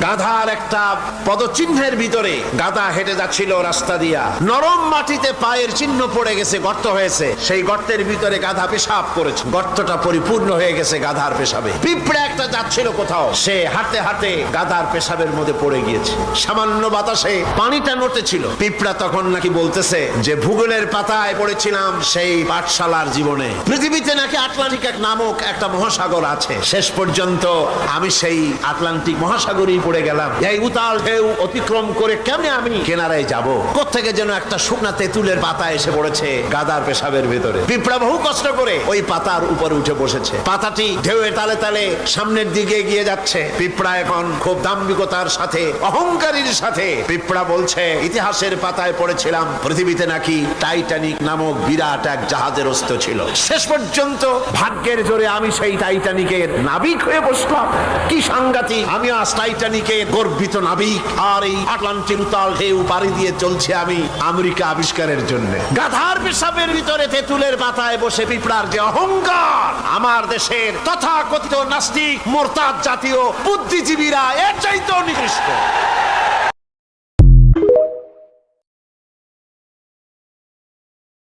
গাধার একটা পদচিহ্নের ভিতরে গাধা হেঁটে যাচ্ছিল রাস্তা দিয়া, নরম মাটিতে পায়ের চিহ্ন পড়ে গেছে, গর্ত হয়েছে, সেই গর্তের ভিতরে গাধা পেশাব করেছে, গর্তটা পরিপূর্ণ হয়ে গেছে গাধার পেশাবে। পিঁপড়া একটা যাচ্ছিল কোথাও, সে হাঁটতে হাঁটতে গাধার পেশাবের মধ্যে পড়ে গিয়েছে, সামান্য বাতাসে পানিটা নড়তেছিল। পিঁপড়া তখন নাকি বলতেছে যে ভূগোলের পাতায় পড়েছিলাম সেই পাঠশালার জীবনে পৃথিবীতে নাকি আটলান্টিক নামক একটা মহাসাগর আছে, শেষ পর্যন্ত আমি সেই আটলান্টিক মহাসাগরেই পড়ে গেলাম। এই উতাল ঢেউ অতিক্রম করে কেমনে আমি কিনারায় যাব? কোত্থেকে যেন একটা শুকনা তেঁতুলের পাতা এসে পড়েছে গাধার পেশাবের ভিতরে। পিঁপড়া বহু কষ্ট করে ওই পাতার উপরে উঠে বসেছে, পাতাটি ঢেউয়ের তালে তালে সামনের দিকে এগিয়ে যাচ্ছে। পিঁপড়া এখন খুব দাম্ভিকতার সাথে, অহংকারীর সাথে পিঁপড়া বলছে, ইতিহাসের পাতায় পড়েছিলাম পৃথিবীতে নাকি টাইটানিক নামক বিরাট এক জাহাজের অস্ত্র ছিল, শেষ পর্যন্ত ভাগ্যের জোরে আমি সেই টাইটানিকের নাবিক হয়ে বসলাম। কি সাংঘাতিক! আমি আজ টাইটানিকের গর্বিত নাবিক, আর এই আটলান্টিক উতাল ঢেউ পাড়ি দিয়ে চলছে আমি আমেরিকা আবিষ্কারের জন্য। গাধার পেশাবের ভিতরে তেঁতুলের পাতায় বসে পিঁপড়ার যে অহংকার, আমার দেশের তথাকথিত নাস্তিক মোরতাদ জাতীয় বুদ্ধিজীবীরা এর চাইতেও নিকৃষ্ট।